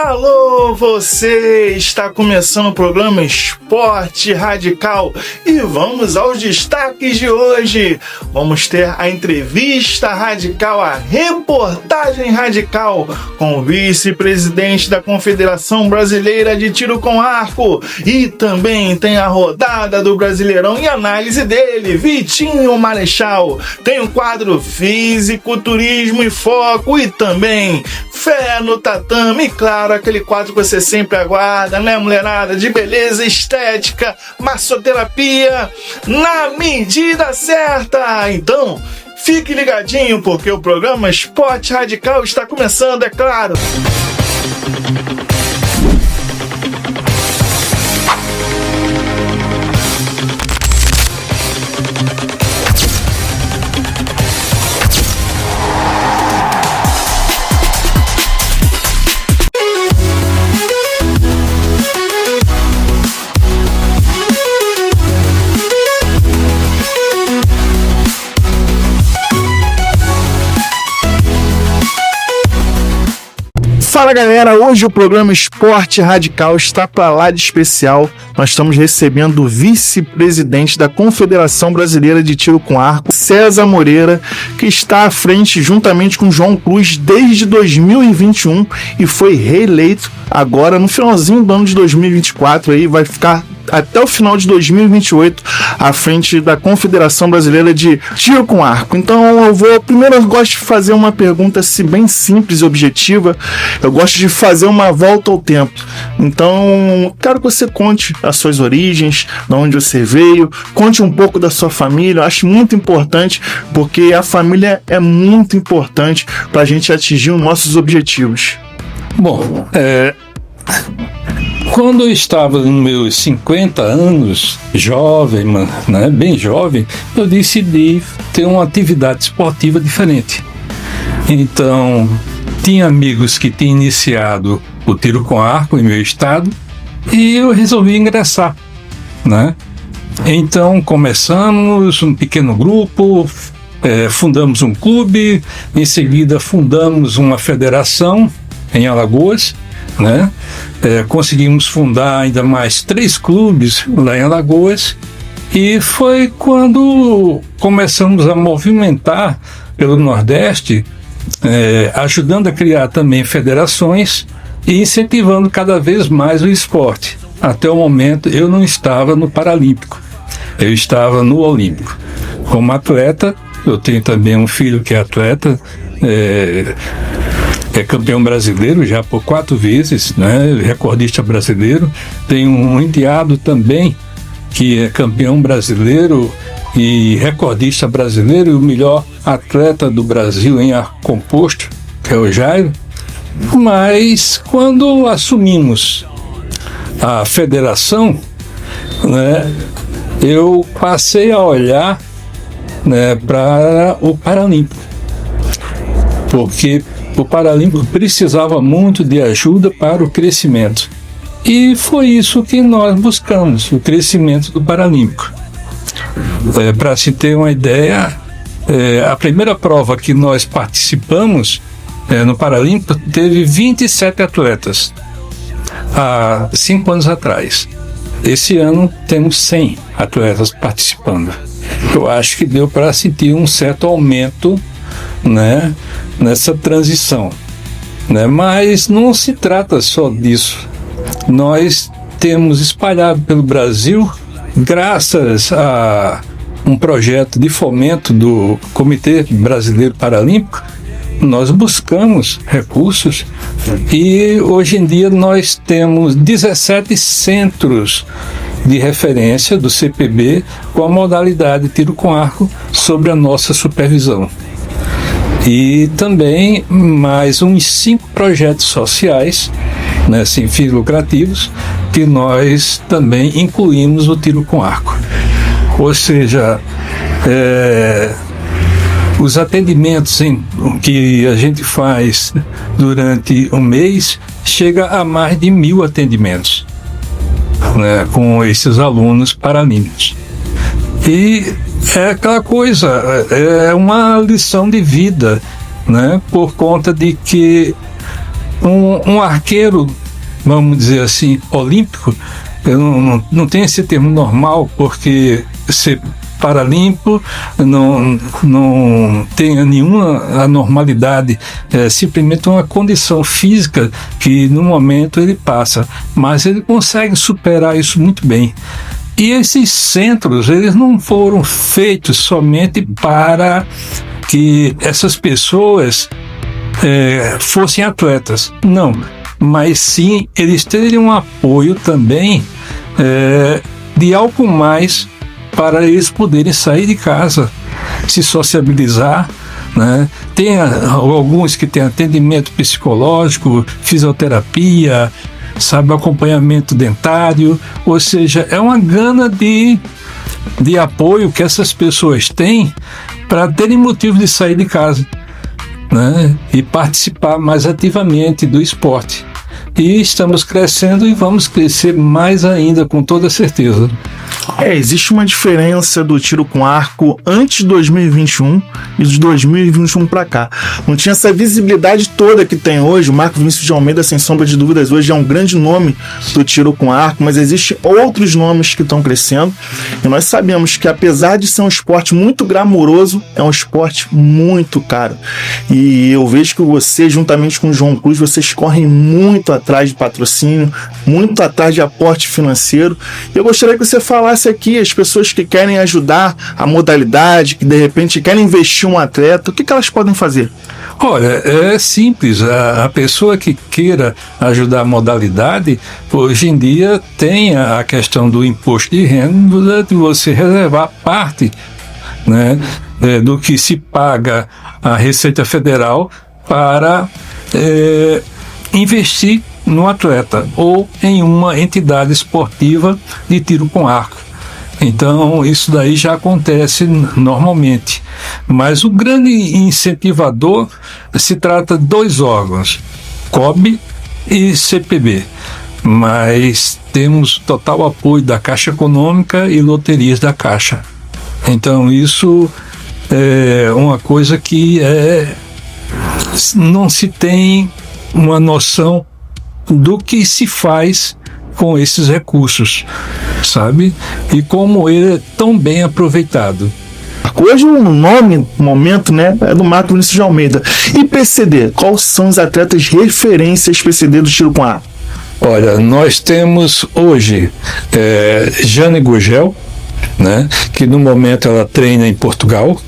Alô, você! Está começando o programa Esporte Radical e vamos aos destaques de hoje. Vamos ter a entrevista radical, a reportagem radical com o vice-presidente da Confederação Brasileira de Tiro com Arco e também tem a rodada do Brasileirão e análise dele, Vitinho Marechal. Tem o quadro Físico, Turismo e Foco e também Fé no Tatame e claro, aquele quadro que você sempre aguarda, né, mulherada? De beleza, estética, massoterapia na medida certa. Então, fique ligadinho porque o programa Esporte Radical está começando, é claro. Fala galera, hoje o programa Esporte Radical está para lá de especial. Nós estamos recebendo o vice-presidente da Confederação Brasileira de Tiro com Arco, César Moreira, que está à frente juntamente com João Cruz desde 2021 e foi reeleito agora no finalzinho do ano de 2024, aí vai ficar até o final de 2028 à frente da Confederação Brasileira de Tiro com Arco. Então eu gosto de fazer uma pergunta assim, bem simples e objetiva. Eu gosto de fazer uma volta ao tempo. Então quero que você conte as suas origens, de onde você veio, conte um pouco da sua família. Eu acho muito importante porque a família é muito importante para a gente atingir os nossos objetivos. Bom, quando eu estava nos meus 50 anos, jovem, né, bem jovem, eu decidi ter uma atividade esportiva diferente. Então, tinha amigos que tinham iniciado o tiro com arco em meu estado e eu resolvi ingressar, né? Então, começamos um pequeno grupo, fundamos um clube, em seguida fundamos uma federação em Alagoas, né? Conseguimos fundar ainda mais 3 clubes lá em Alagoas e foi quando começamos a movimentar pelo Nordeste, ajudando a criar também federações e incentivando cada vez mais o esporte. Até o momento eu não estava no Paralímpico, eu estava no Olímpico. Como atleta, eu tenho também um filho que é atleta, é campeão brasileiro já por 4 vezes, né? Recordista brasileiro. Tem um enteado também que é campeão brasileiro e recordista brasileiro e o melhor atleta do Brasil em ar composto, que é o Jairo. Mas quando assumimos a federação, né, eu passei a olhar, né, para o Paralímpico, porque o Paralímpico precisava muito de ajuda para o crescimento. E foi isso que nós buscamos, o crescimento do Paralímpico. Para se ter uma ideia, a primeira prova que nós participamos no Paralímpico teve 27 atletas, há 5 anos atrás. Esse ano temos 100 atletas participando. Eu acho que deu para sentir um certo aumento, né, nessa transição, né? Mas não se trata só disso. Nós temos espalhado pelo Brasil, graças a um projeto de fomento do Comitê Brasileiro Paralímpico, nós buscamos recursos e hoje em dia nós temos 17 centros de referência do CPB com a modalidade tiro com arco sob a nossa supervisão. E também mais uns 5 projetos sociais, né, sem fins lucrativos, que nós também incluímos o tiro com arco. Ou seja, os atendimentos que a gente faz durante um mês chega a mais de 1.000 atendimentos, né, com esses alunos paralímpicos. E é aquela coisa, é uma lição de vida, né? Por conta de que Um arqueiro, vamos dizer assim, olímpico, eu não tem esse termo normal, porque ser paralimpo não tem nenhuma anormalidade, é simplesmente uma condição física que no momento ele passa, mas ele consegue superar isso muito bem. E esses centros, eles não foram feitos somente para que essas pessoas fossem atletas, não, mas sim eles terem um apoio também de algo mais para eles poderem sair de casa, se sociabilizar, né? Tem alguns que têm atendimento psicológico, fisioterapia, sabe, acompanhamento dentário, ou seja, é uma gana de apoio que essas pessoas têm para terem motivo de sair de casa, né? E participar mais ativamente do esporte. E estamos crescendo e vamos crescer mais ainda, com toda certeza. Existe uma diferença do tiro com arco antes de 2021 e de 2021 para cá. Não tinha essa visibilidade toda que tem hoje. O Marco Vinícius de Almeida, sem sombra de dúvidas, hoje é um grande nome do tiro com arco, mas existem outros nomes que estão crescendo. E nós sabemos que, apesar de ser um esporte muito glamouroso, é um esporte muito caro. E eu vejo que você, juntamente com o João Cruz, vocês correm muito atrás de patrocínio, muito atrás de aporte financeiro. E eu gostaria que você falasse aqui as pessoas que querem ajudar a modalidade, que de repente querem investir um atleta, o que elas podem fazer? Olha, é simples. A pessoa que queira ajudar a modalidade, hoje em dia tem a questão do imposto de renda, de você reservar parte, né, do que se paga a Receita Federal para investir no atleta ou em uma entidade esportiva de tiro com arco. Então, isso daí já acontece normalmente. Mas o grande incentivador se trata de dois órgãos, COB e CPB. Mas temos total apoio da Caixa Econômica e loterias da Caixa. Então, isso é uma coisa que não se tem uma noção do que se faz com esses recursos, sabe? E como ele é tão bem aproveitado. Hoje o nome, momento, né, é do Marco Vinícius de Almeida. E PCD, quais são os atletas referências PCD do tiro com arco? Olha, nós temos hoje Jane Gurgel, né, que no momento ela treina em Portugal,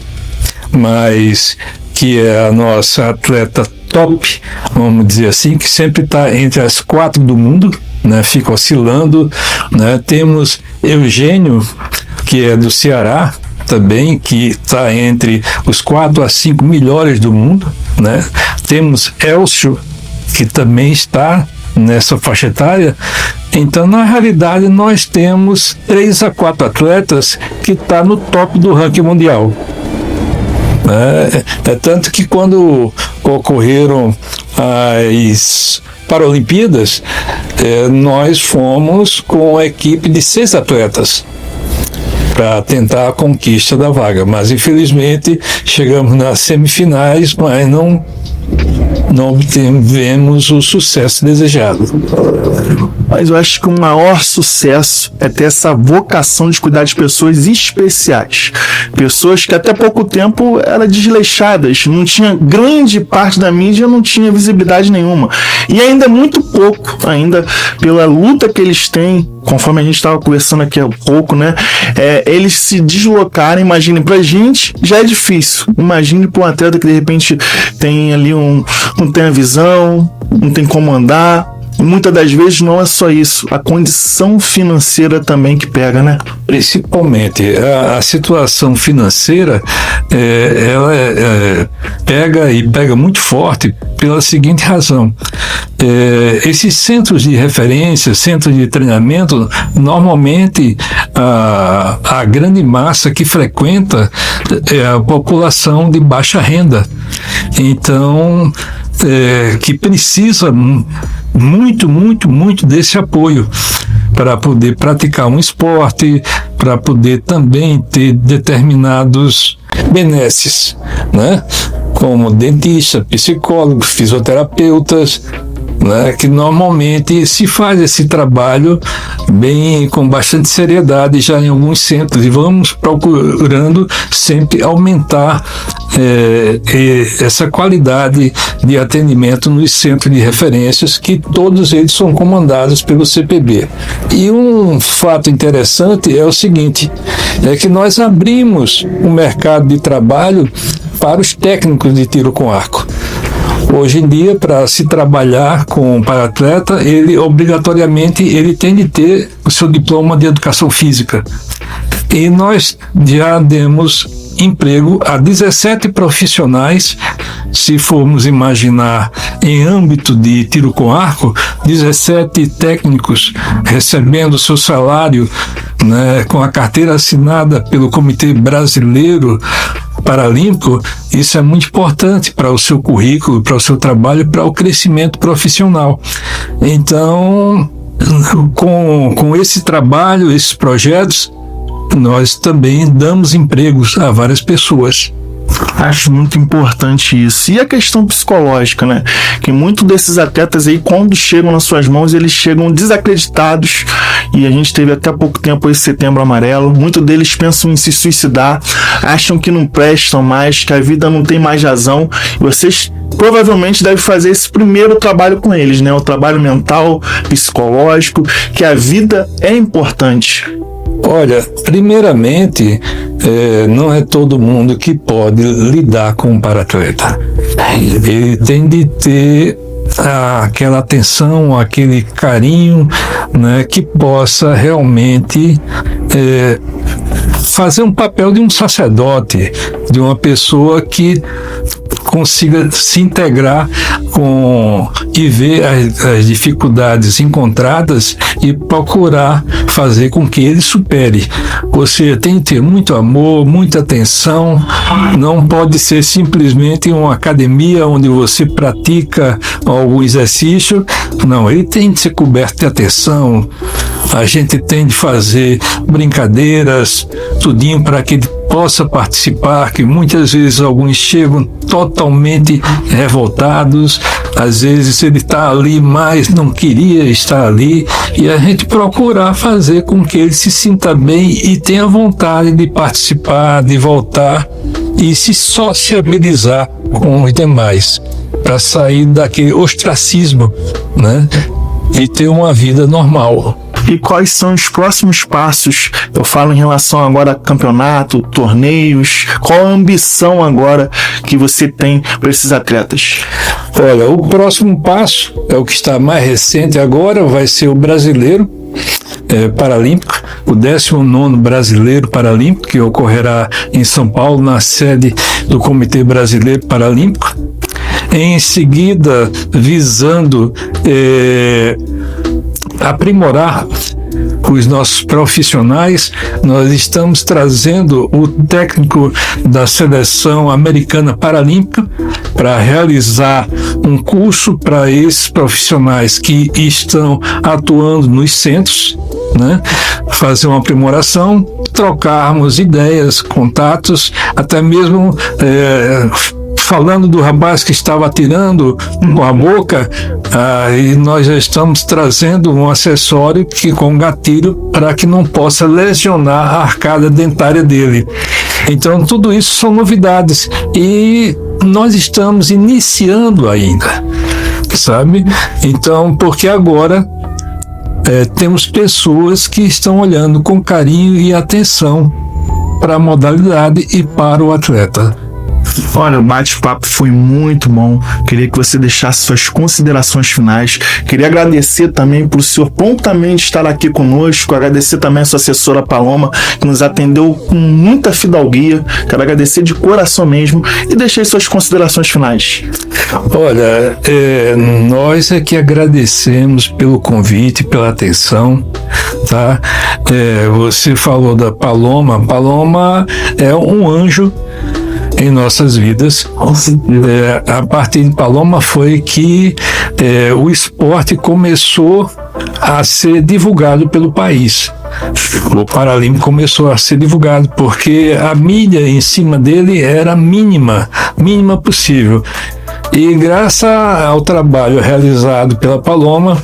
mas que é a nossa atleta top, vamos dizer assim, que sempre está entre as 4 do mundo, né, fica oscilando, né. Temos Eugênio, que é do Ceará também, que está entre os 4 a 5 melhores do mundo, né. Temos Elcio, que também está nessa faixa etária. Então, na realidade, nós temos 3 a 4 atletas que estão no top do ranking mundial. É tanto que quando ocorreram as Paralimpíadas, nós fomos com a equipe de 6 atletas para tentar a conquista da vaga, mas infelizmente chegamos nas semifinais, mas não obtivemos o sucesso desejado. Mas eu acho que o maior sucesso é ter essa vocação de cuidar de pessoas especiais. Pessoas que até pouco tempo eram desleixadas, não tinha, grande parte da mídia não tinha visibilidade nenhuma. E ainda muito pouco, ainda pela luta que eles têm, conforme a gente estava conversando aqui há pouco, né? Eles se deslocarem, imagine, pra gente já é difícil. Imagine para um atleta que de repente tem ali não tem a visão, não tem como andar. E muitas das vezes não é só isso, a condição financeira também que pega, né? Principalmente a situação financeira, ela pega muito forte pela seguinte razão. Esses centros de referência, centros de treinamento, normalmente a grande massa que frequenta é a população de baixa renda. Então, que precisa muito desse apoio para poder praticar um esporte, para poder também ter determinados benesses, né? Como dentista, psicólogos, fisioterapeutas, né, que normalmente se faz esse trabalho bem, com bastante seriedade já em alguns centros, e vamos procurando sempre aumentar essa qualidade de atendimento nos centros de referências, que todos eles são comandados pelo CPB. E um fato interessante é o seguinte, é que nós abrimos o mercado de trabalho para os técnicos de tiro com arco. Hoje em dia, para se trabalhar com para-atleta, ele obrigatoriamente tem de ter o seu diploma de educação física. E nós já demos emprego a 17 profissionais. Se formos imaginar em âmbito de tiro com arco, 17 técnicos recebendo seu salário, né, com a carteira assinada pelo Comitê Brasileiro Paralímpico. Isso é muito importante para o seu currículo, para o seu trabalho, para o crescimento profissional. Então, com esse trabalho, esses projetos, nós também damos empregos a várias pessoas. Acho muito importante isso. E a questão psicológica, né? Que muitos desses atletas aí, quando chegam nas suas mãos, eles chegam desacreditados. E a gente teve até pouco tempo esse Setembro Amarelo. Muitos deles pensam em se suicidar, acham que não prestam mais, que a vida não tem mais razão. E vocês provavelmente devem fazer esse primeiro trabalho com eles, né? O trabalho mental, psicológico, que a vida é importante. Olha, primeiramente, não é todo mundo que pode lidar com um para-atleta. Ele tem de ter aquela atenção, aquele carinho, né, que possa realmente fazer um papel de um sacerdote, de uma pessoa que consiga se integrar e ver as dificuldades encontradas e procurar fazer com que ele supere. Você tem que ter muito amor, muita atenção, não pode ser simplesmente uma academia onde você pratica algum exercício. Não, ele tem de ser coberto de atenção. A gente tem de fazer brincadeiras, tudinho para que ele possa participar, que muitas vezes alguns chegam totalmente revoltados, às vezes ele está ali, mas não queria estar ali, e a gente procurar fazer com que ele se sinta bem e tenha vontade de participar, de voltar e se sociabilizar com os demais, para sair daquele ostracismo, né? E ter uma vida normal. E quais são os próximos passos? Eu falo em relação agora a campeonato, torneios. Qual a ambição agora que você tem para esses atletas? Olha, o próximo passo é o que está mais recente agora, vai ser o brasileiro paralímpico, o 19º brasileiro paralímpico, que ocorrerá em São Paulo, na sede do Comitê Brasileiro Paralímpico. Em seguida, visando aprimorar os nossos profissionais, nós estamos trazendo o técnico da Seleção Americana Paralímpica para realizar um curso para esses profissionais que estão atuando nos centros, né? Fazer uma aprimoração, trocarmos ideias, contatos, até mesmo falando do rapaz que estava atirando com a boca, e nós já estamos trazendo um acessório com gatilho para que não possa lesionar a arcada dentária dele. Então, tudo isso são novidades e nós estamos iniciando ainda, sabe? Então, porque agora temos pessoas que estão olhando com carinho e atenção para a modalidade e para o atleta. Olha, o bate-papo foi muito bom. Queria que você deixasse suas considerações finais. Queria agradecer também por o senhor prontamente estar aqui conosco. Agradecer também a sua assessora Paloma, que nos atendeu com muita fidalguia. Quero agradecer de coração mesmo e deixei suas considerações finais. Olha, nós é que agradecemos pelo convite, pela atenção, tá? Você falou da Paloma. Paloma é um anjo em nossas vidas. A partir de Paloma foi que o esporte começou a ser divulgado pelo país. O Paralímpico começou a ser divulgado porque a mídia em cima dele era mínima possível. E graças ao trabalho realizado pela Paloma,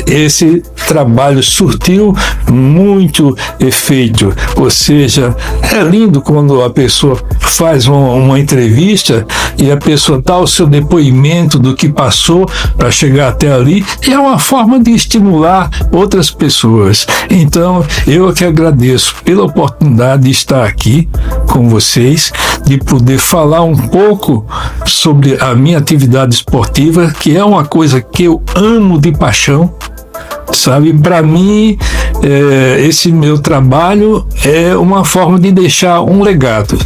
esse trabalho surtiu muito efeito. Ou seja, é lindo quando a pessoa faz uma entrevista e a pessoa dá o seu depoimento do que passou para chegar até ali, e é uma forma de estimular outras pessoas. Então, eu que agradeço pela oportunidade de estar aqui com vocês, de poder falar um pouco sobre a minha atividade esportiva, que é uma coisa que eu amo de paixão, sabe? Para mim, esse meu trabalho é uma forma de deixar um legado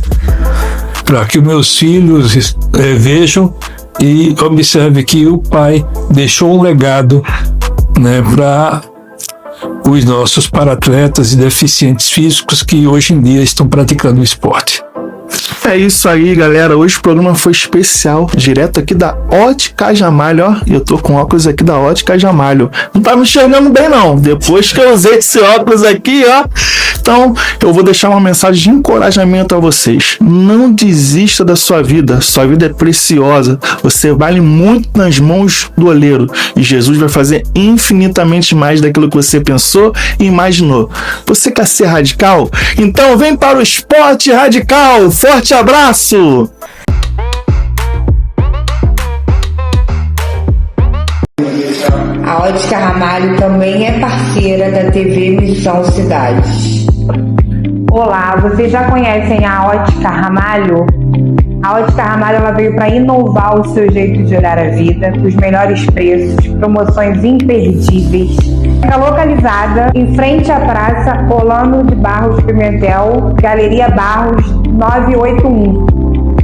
para que os meus filhos vejam e observem que o pai deixou um legado, né, para os nossos paratletas e deficientes físicos que hoje em dia estão praticando o esporte. É isso aí, galera. Hoje o programa foi especial, direto aqui da Ótica Jamalho, ó. E eu tô com óculos aqui da Ótica Jamalho. Não tá me enxergando bem, não. Depois que eu usei esse óculos aqui, ó. Então, eu vou deixar uma mensagem de encorajamento a vocês. Não desista da sua vida. Sua vida é preciosa. Você vale muito nas mãos do oleiro. E Jesus vai fazer infinitamente mais daquilo que você pensou e imaginou. Você quer ser radical? Então vem para o esporte radical. Forte abraço! A Ótica Ramalho também é parceira da TV Missão Cidades. Olá, vocês já conhecem a Ótica Ramalho? A Ótica Ramalho, ela veio para inovar o seu jeito de olhar a vida, com os melhores preços, promoções imperdíveis. Fica localizada em frente à Praça Olano de Barros Pimentel, Galeria Barros 981.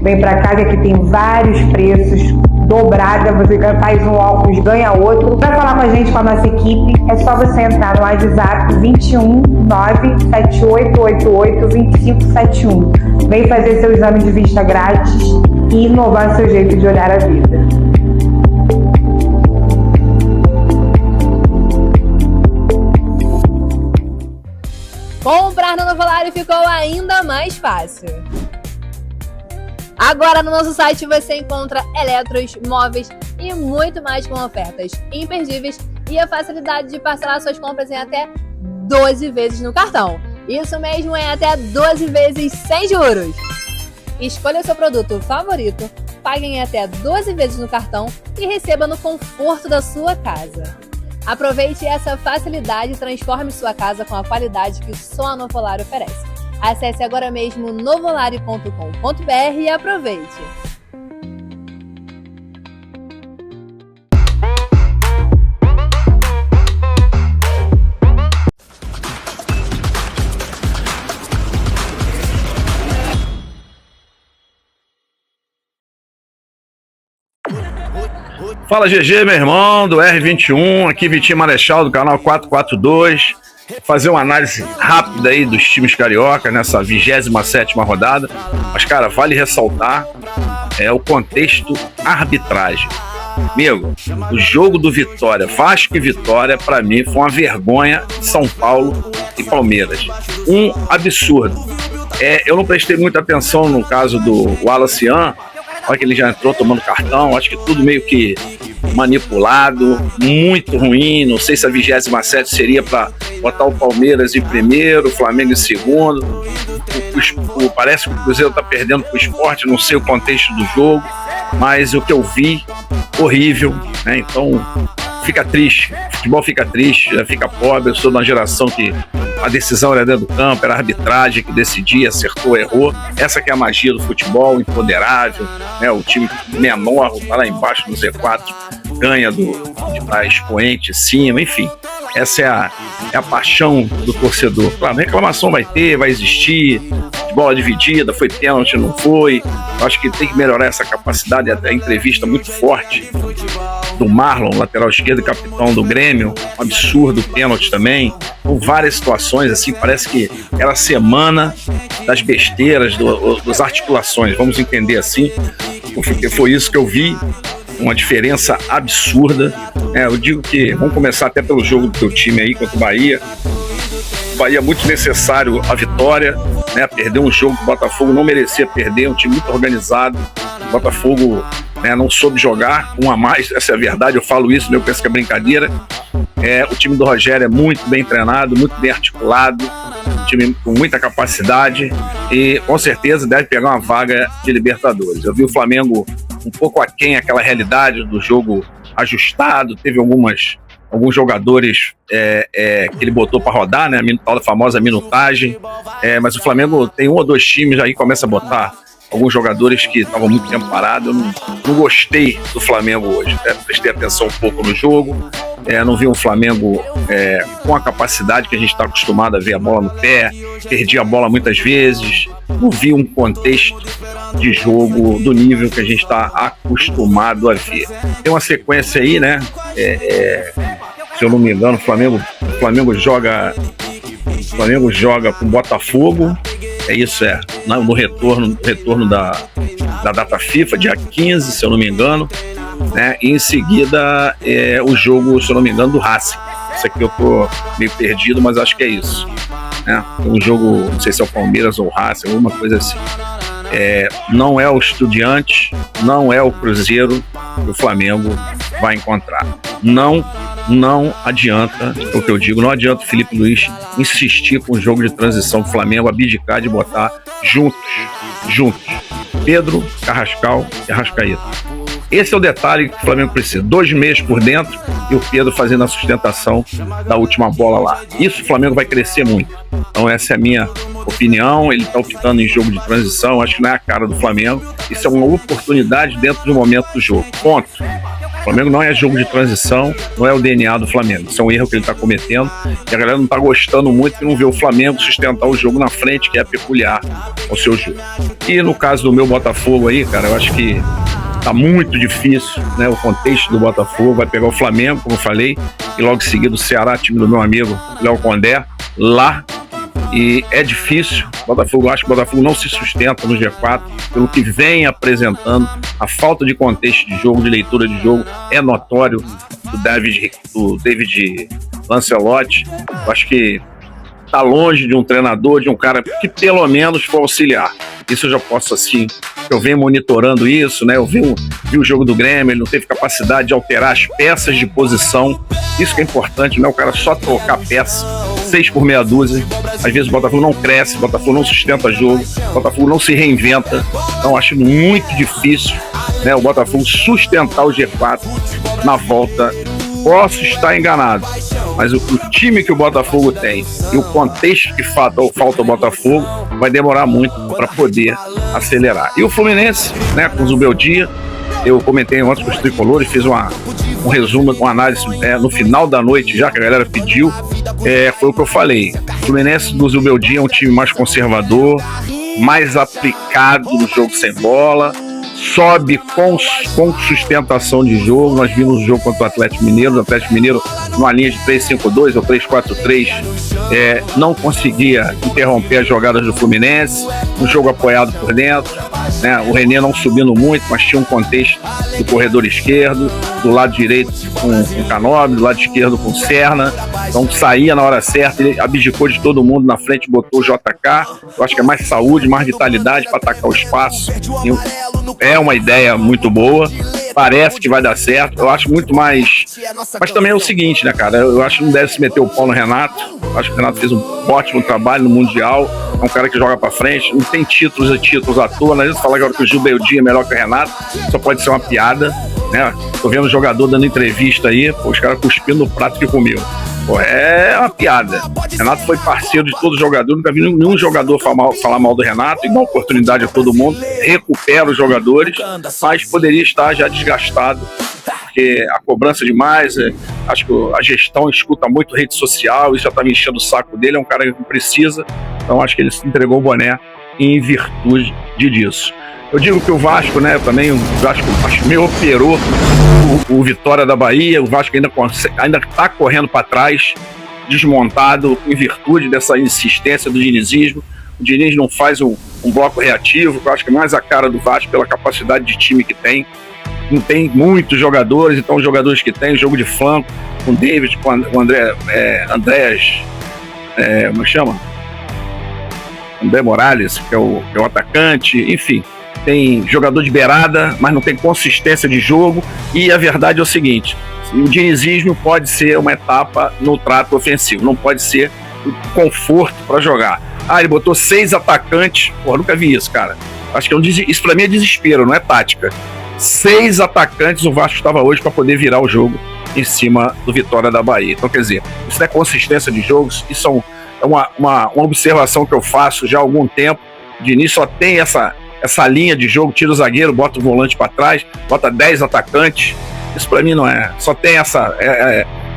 Vem para cá que aqui tem vários preços, dobrada, você faz um óculos, ganha outro. Para falar com a gente, com a nossa equipe, é só você entrar no WhatsApp 21 97888 2571. Vem fazer seu exame de vista grátis e inovar seu jeito de olhar a vida. Comprar no Novolário ficou ainda mais fácil. Agora no nosso site você encontra eletros, móveis e muito mais com ofertas imperdíveis e a facilidade de parcelar suas compras em até 12 vezes no cartão. Isso mesmo, é até 12 vezes sem juros. Escolha o seu produto favorito, pague em até 12 vezes no cartão e receba no conforto da sua casa. Aproveite essa facilidade e transforme sua casa com a qualidade que só a Novolário oferece. Acesse agora mesmo novolare.com.br e aproveite! Fala GG, meu irmão, do R21, aqui Vitinho Marechal, do canal 442. Vou fazer uma análise rápida aí dos times carioca nessa 27ª rodada. Mas, cara, vale ressaltar o contexto arbitragem. Amigo, o jogo do Vitória, Vasco e Vitória, pra mim, foi uma vergonha de São Paulo e Palmeiras. Um absurdo. Eu não prestei muita atenção no caso do Wallace Ian. Olha que ele já entrou tomando cartão, acho que tudo meio que manipulado, muito ruim. Não sei se a 27ª seria para botar o Palmeiras em primeiro, o Flamengo em segundo. Parece que o Cruzeiro está perdendo para o Sport, não sei o contexto do jogo, mas o que eu vi, horrível, né? Então fica triste, o futebol fica triste, fica pobre. Eu sou de uma geração que a decisão era dentro do campo, era a arbitragem que decidia, acertou, errou. Essa que é a magia do futebol, empoderável, né? O time menor, tá lá embaixo no Z4, ganha de expoente, cima, enfim. Essa é a paixão do torcedor. Claro, reclamação vai ter, vai existir, de bola dividida, foi pênalti, não foi. Eu acho que tem que melhorar essa capacidade. A entrevista muito forte do Marlon, lateral esquerdo e capitão do Grêmio, um absurdo, pênalti também. Com várias situações, assim, parece que era a semana das besteiras, das articulações, vamos entender assim, porque foi isso que eu vi, uma diferença absurda. Eu digo que, vamos começar até pelo jogo do teu time aí contra o Bahia. O Bahia muito necessário a vitória, né? Perdeu um jogo que o Botafogo não merecia perder, um time muito organizado. O Botafogo né, não soube jogar, um a mais, essa é a verdade, eu falo isso, eu penso que é brincadeira. O time do Rogério é muito bem treinado, muito bem articulado, um time com muita capacidade e com certeza deve pegar uma vaga de Libertadores. Eu vi o Flamengo um pouco aquém aquela realidade do jogo ajustado, teve alguns jogadores que ele botou para rodar, né, a famosa minutagem, mas o Flamengo tem 1 ou 2 times aí que começa a botar alguns jogadores que estavam muito tempo parados. Eu não gostei do Flamengo hoje, prestei atenção um pouco no jogo, não vi um Flamengo com a capacidade que a gente está acostumado a ver a bola no pé, perdi a bola muitas vezes, não vi um contexto de jogo do nível que a gente está acostumado a ver. Tem uma sequência aí, né? Se eu não me engano, o Flamengo joga com o Botafogo. No retorno da data FIFA, dia 15, se eu não me engano, né? E em seguida o jogo, se eu não me engano, do Racing. Isso aqui eu tô meio perdido, mas acho que é isso, né? Um jogo, não sei se é o Palmeiras ou o Racing, alguma coisa assim. Não é o Estudiantes, não é o Cruzeiro que o Flamengo vai encontrar. Não adianta, é o que eu digo, não adianta o Felipe Luiz insistir com o jogo de transição do Flamengo, abdicar de botar juntos, Pedro, Carrascal e Arrascaeta. Esse é o detalhe que o Flamengo precisa, 2 meses por dentro e o Pedro fazendo a sustentação da última bola lá. Isso o Flamengo vai crescer muito. Então essa é a minha opinião, ele está optando em jogo de transição, acho que não é a cara do Flamengo, isso é uma oportunidade dentro do momento do jogo, ponto. O Flamengo não é jogo de transição, não é o DNA do Flamengo, isso é um erro que ele está cometendo e a galera não está gostando muito que não vê o Flamengo sustentar o jogo na frente, que é peculiar ao seu jogo. E no caso do meu Botafogo aí, cara, eu acho que tá muito difícil, né? O contexto do Botafogo vai pegar o Flamengo, como eu falei, e logo em seguida o Ceará, time do meu amigo Léo Condé, lá. E é difícil, eu acho que o Botafogo não se sustenta no G4, pelo que vem apresentando, a falta de contexto de jogo, de leitura de jogo, é notório do David Lancelotti. Eu acho que está longe de um treinador, de um cara que pelo menos for auxiliar. Isso eu já posso, assim, eu venho monitorando isso, né? Eu vi o jogo do Grêmio, ele não teve capacidade de alterar as peças de posição. Isso que é importante, né? O cara só trocar peça, 6 por meia dúzia. Às vezes o Botafogo não cresce, o Botafogo não sustenta jogo, o Botafogo não se reinventa. Então acho muito difícil, né, o Botafogo sustentar o G4 na volta. Posso estar enganado, mas o time que o Botafogo tem e o contexto que falta ao Botafogo vai demorar muito para poder acelerar. E o Fluminense, né, com o Zubeldia, eu comentei ontem com os tricolores, fiz um resumo, uma análise no final da noite, já que a galera pediu, foi o que eu falei. O Fluminense do Zubeldia é um time mais conservador, mais aplicado no jogo sem bola, sobe com sustentação de jogo. Nós vimos o jogo contra o Atlético Mineiro, numa linha de 3-5-2 ou 3-4-3, não conseguia interromper as jogadas do Fluminense, um jogo apoiado por dentro, né? O René não subindo muito, mas tinha um contexto do corredor esquerdo, do lado direito com o Canóbio, do lado esquerdo com o Serna, então saía na hora certa, ele abdicou de todo mundo na frente, botou o JK. Eu acho que é mais saúde, mais vitalidade para atacar o espaço. É uma ideia muito boa, parece que vai dar certo. Eu acho muito mais, mas também é o seguinte, né, cara, eu acho que não deve se meter o pau no Renato. Eu acho que o Renato fez um ótimo trabalho no Mundial, é um cara que joga pra frente, não tem títulos à toa, não adianta falar agora que o Gilberto é melhor que o Renato, só pode ser uma piada, né? Tô vendo o jogador dando entrevista aí, os caras cuspindo no prato que comeu. É uma piada. Renato foi parceiro de todos os jogadores, nunca vi nenhum jogador falar mal do Renato, e dá oportunidade a todo mundo, recupera os jogadores, mas poderia estar já desgastado, porque a cobrança demais, acho que a gestão escuta muito rede social, isso já está me enchendo o saco dele, é um cara que precisa, então acho que ele se entregou o boné em virtude disso. Eu digo que o Vasco, né, também, o Vasco acho que me operou o Vitória da Bahia, o Vasco ainda está correndo para trás, desmontado em virtude dessa insistência do dinizismo. O Diniz não faz um bloco reativo, que eu acho que é mais a cara do Vasco pela capacidade de time que tem. Não tem muitos jogadores, então os jogadores que tem, jogo de flanco, com o David, com o Andréas, como chama? André Morales, que é o atacante, enfim. tem jogador de beirada, mas não tem consistência de jogo. E a verdade é o seguinte: o dinizismo pode ser uma etapa no trato ofensivo, não pode ser o conforto para jogar. Ele botou 6 atacantes. Nunca vi isso, cara. Acho que isso pra mim é desespero, não é tática. 6 atacantes o Vasco estava hoje para poder virar o jogo em cima do Vitória da Bahia. Então, quer dizer, isso não é consistência de jogos, isso é uma observação que eu faço já há algum tempo. O Diniz só tem essa linha de jogo, tira o zagueiro, bota o volante para trás, bota 10 atacantes. Isso para mim não é. Só tem essa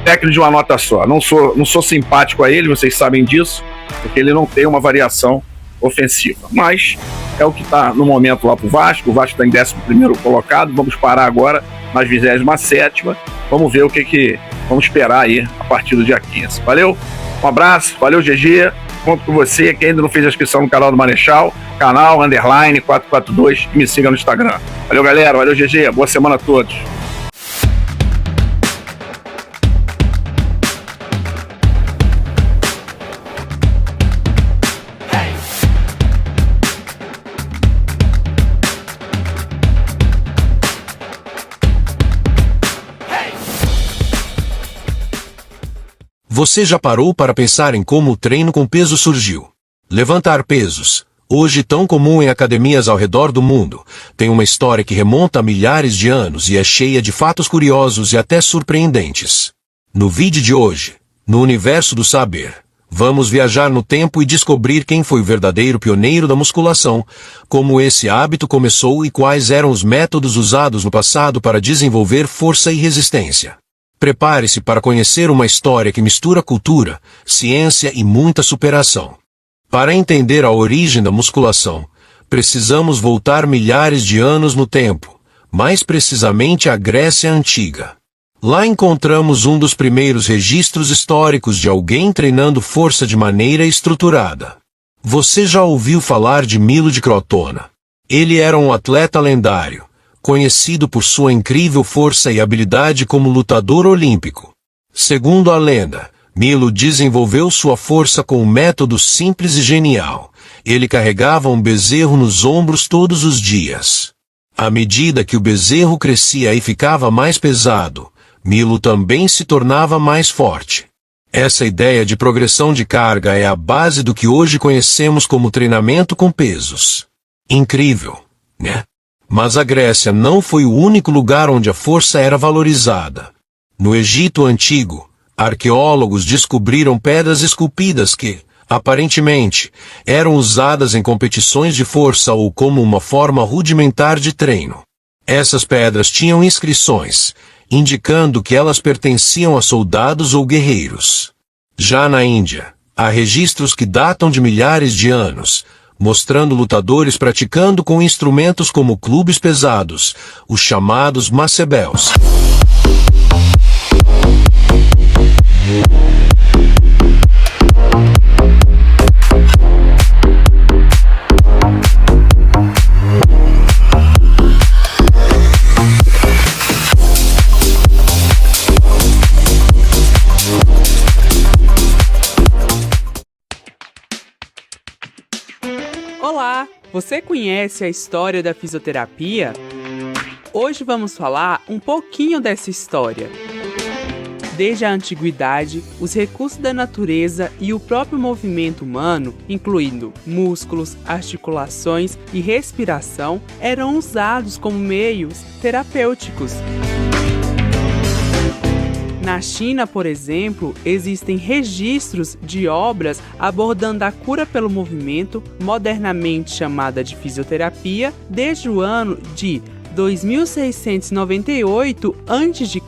técnica de uma nota só. Não sou simpático a ele, vocês sabem disso, porque ele não tem uma variação ofensiva. Mas é o que está no momento lá pro Vasco. O Vasco está em 11º colocado. Vamos parar agora na 27ª. Vamos ver o que vamos esperar aí a partir do dia 15. Valeu? Um abraço. Valeu, GG. Conto com você. Quem ainda não fez a inscrição no canal do Marechal, canal _442, e me siga no Instagram. Valeu, galera. Valeu, GG. Boa semana a todos. Você já parou para pensar em como o treino com peso surgiu? Levantar pesos, hoje tão comum em academias ao redor do mundo, tem uma história que remonta a milhares de anos e é cheia de fatos curiosos e até surpreendentes. No vídeo de hoje, no universo do saber, vamos viajar no tempo e descobrir quem foi o verdadeiro pioneiro da musculação, como esse hábito começou e quais eram os métodos usados no passado para desenvolver força e resistência. Prepare-se para conhecer uma história que mistura cultura, ciência e muita superação. Para entender a origem da musculação, precisamos voltar milhares de anos no tempo, mais precisamente à Grécia Antiga. Lá encontramos um dos primeiros registros históricos de alguém treinando força de maneira estruturada. Você já ouviu falar de Milo de Crotona? Ele era um atleta lendário, conhecido por sua incrível força e habilidade como lutador olímpico. Segundo a lenda, Milo desenvolveu sua força com um método simples e genial. Ele carregava um bezerro nos ombros todos os dias. À medida que o bezerro crescia e ficava mais pesado, Milo também se tornava mais forte. Essa ideia de progressão de carga é a base do que hoje conhecemos como treinamento com pesos. Incrível, né? Mas a Grécia não foi o único lugar onde a força era valorizada. No Egito Antigo, arqueólogos descobriram pedras esculpidas que, aparentemente, eram usadas em competições de força ou como uma forma rudimentar de treino. Essas pedras tinham inscrições, indicando que elas pertenciam a soldados ou guerreiros. Já na Índia, há registros que datam de milhares de anos, mostrando lutadores praticando com instrumentos como clubes pesados, os chamados macebels. Olá, você conhece a história da fisioterapia? Hoje vamos falar um pouquinho dessa história. Desde a antiguidade, os recursos da natureza e o próprio movimento humano, incluindo músculos, articulações e respiração, eram usados como meios terapêuticos. Na China, por exemplo, existem registros de obras abordando a cura pelo movimento, modernamente chamada de fisioterapia, desde o ano de 2698 a.C.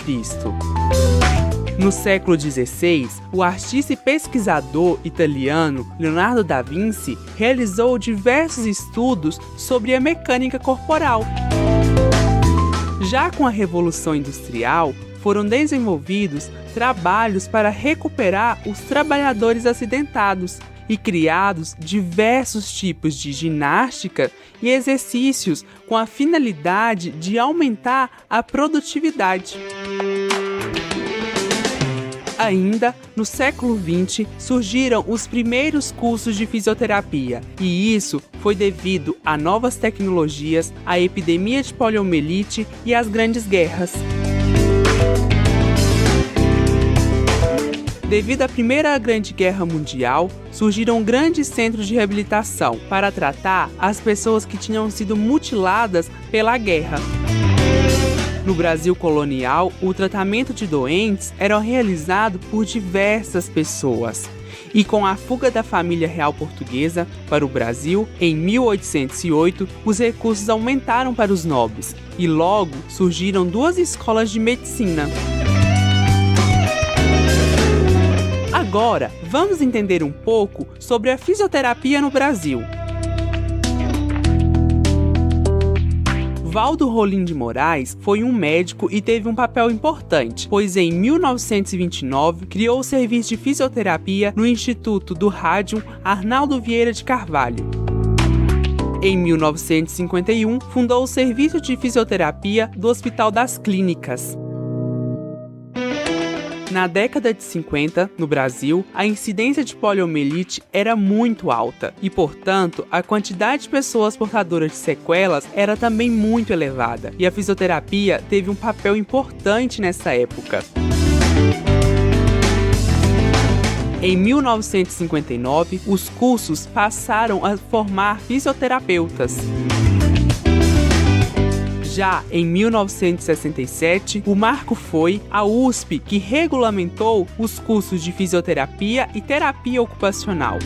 No século XVI, o artista e pesquisador italiano Leonardo da Vinci realizou diversos estudos sobre a mecânica corporal. Já com a Revolução Industrial, foram desenvolvidos trabalhos para recuperar os trabalhadores acidentados e criados diversos tipos de ginástica e exercícios com a finalidade de aumentar a produtividade. Ainda no século XX surgiram os primeiros cursos de fisioterapia, e isso foi devido a novas tecnologias, a epidemia de poliomielite e as grandes guerras. Devido à Primeira Grande Guerra Mundial, surgiram grandes centros de reabilitação para tratar as pessoas que tinham sido mutiladas pela guerra. No Brasil colonial, o tratamento de doentes era realizado por diversas pessoas. E com a fuga da família real portuguesa para o Brasil, em 1808, os recursos aumentaram para os nobres e logo surgiram 2 escolas de medicina. Agora, vamos entender um pouco sobre a fisioterapia no Brasil. Valdo Rolim de Moraes foi um médico e teve um papel importante, pois em 1929 criou o serviço de fisioterapia no Instituto do Rádio Arnaldo Vieira de Carvalho. Em 1951, fundou o Serviço de Fisioterapia do Hospital das Clínicas. Na década de 50, no Brasil, a incidência de poliomielite era muito alta e, portanto, a quantidade de pessoas portadoras de sequelas era também muito elevada, e a fisioterapia teve um papel importante nessa época. Em 1959, os cursos passaram a formar fisioterapeutas. Já em 1967, o marco foi a USP, que regulamentou os cursos de fisioterapia e terapia ocupacional.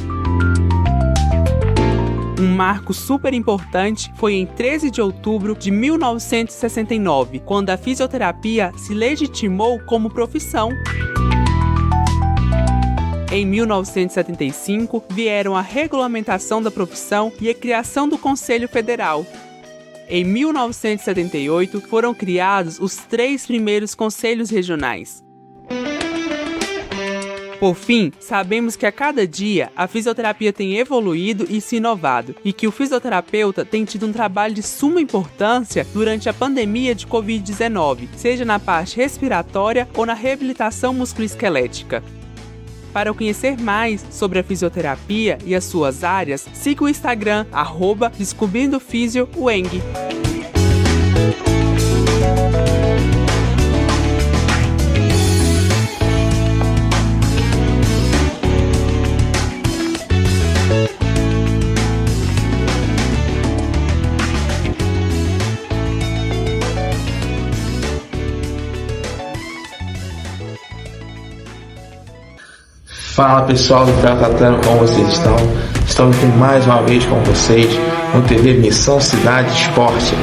Um marco super importante foi em 13 de outubro de 1969, quando a fisioterapia se legitimou como profissão. Em 1975, vieram a regulamentação da profissão e a criação do Conselho Federal. Em 1978, foram criados os 3 primeiros conselhos regionais. Por fim, sabemos que a cada dia a fisioterapia tem evoluído e se inovado, e que o fisioterapeuta tem tido um trabalho de suma importância durante a pandemia de Covid-19, seja na parte respiratória ou na reabilitação musculoesquelética. Para conhecer mais sobre a fisioterapia e as suas áreas, siga o Instagram @DescobriNdoFisio_UENG. Fala pessoal do Tratatando, como vocês estão? Estamos aqui mais uma vez com vocês no TV Missão Cidade Esporte.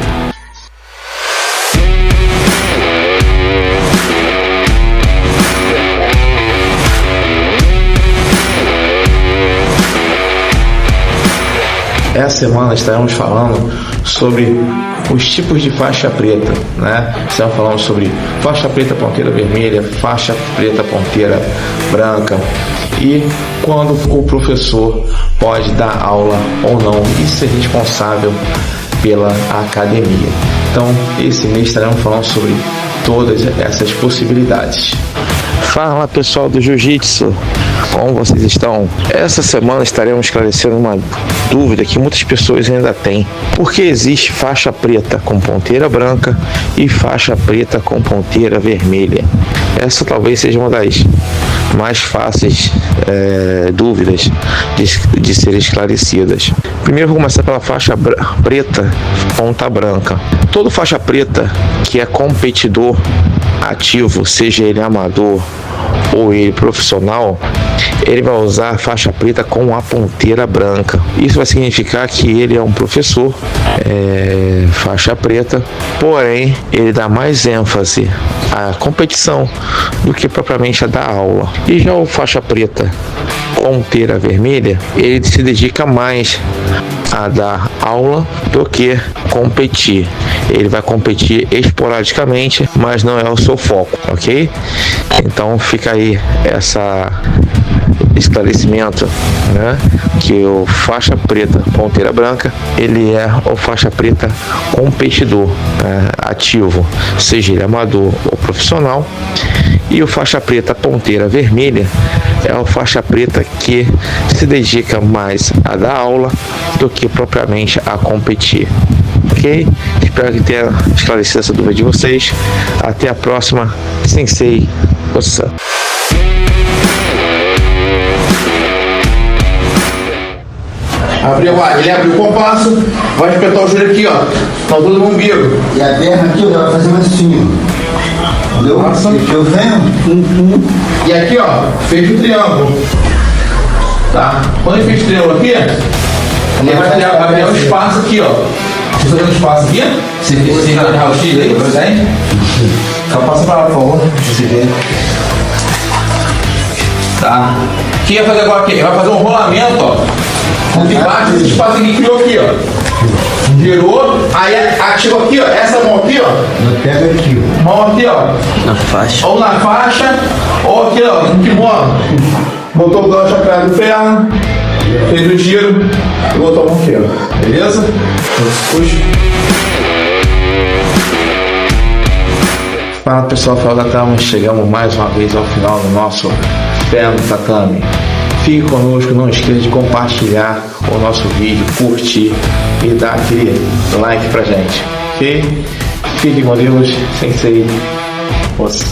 Essa semana estaremos falando sobre os tipos de faixa preta, né? Estamos falando sobre faixa preta ponteira vermelha, faixa preta ponteira branca e quando o professor pode dar aula ou não e ser responsável pela academia. Então, esse mês estaremos falando sobre todas essas possibilidades. Fala pessoal do Jiu-Jitsu, como vocês estão? Essa semana estaremos esclarecendo uma dúvida que muitas pessoas ainda têm. Por que existe faixa preta com ponteira branca e faixa preta com ponteira vermelha? Essa talvez seja uma das mais fáceis dúvidas de serem esclarecidas. Primeiro vou começar pela faixa preta, ponta branca. Todo faixa preta que é competidor ativo, seja ele amador ou ele profissional, ele vai usar a faixa preta com a ponteira branca. Isso vai significar que ele é um professor, faixa preta, porém ele dá mais ênfase à competição do que propriamente a dar aula. E já o faixa preta ponteira vermelha, ele se dedica mais a dar aula do que competir. Ele vai competir esporadicamente, mas não é o seu foco, ok? Então fica aí essa esclarecimento, né? Que o faixa preta ponteira branca, ele é o faixa preta competidor, ativo, seja ele amador ou profissional. E o faixa preta ponteira vermelha é uma faixa preta que se dedica mais a dar aula do que propriamente a competir. Ok? Espero que tenha esclarecido essa dúvida de vocês. Até a próxima. Sensei Osan. Ele abriu o compasso, vai espetar o joelho aqui, ó. Na altura do umbigo. E a perna aqui, ó, vai fazer mais assim, ó. Entendeu? Nossa. Eu venho. E aqui, ó, fez o triângulo. Tá? Quando ele fez o triângulo aqui, ele vai criar um espaço aqui, ó. Você fazendo um espaço aqui? Você vai errar o X aí, por exemplo? Só passa pra lá, por favor. Você vê. Tá? O que vai fazer agora aqui? Ele vai fazer um rolamento, ó. De baixo, esse espaço aqui criou aqui, ó. Girou, aí ativa aqui, ó. Essa mão aqui, ó. Pega aqui, ó. Mão aqui, ó. Na faixa. Ou na faixa, ou aqui, ó, no kimono. Botou o gancho atrás do ferro, fez o giro e botou a mão aqui, ó. Beleza? Puxa. Fala pessoal, fala da Tama. Chegamos mais uma vez ao final do nosso Pé no Tatame. Fique conosco, não esqueça de compartilhar o nosso vídeo, curtir e dar aquele like pra gente. Ok? Fique com Deus, Sensei Osan.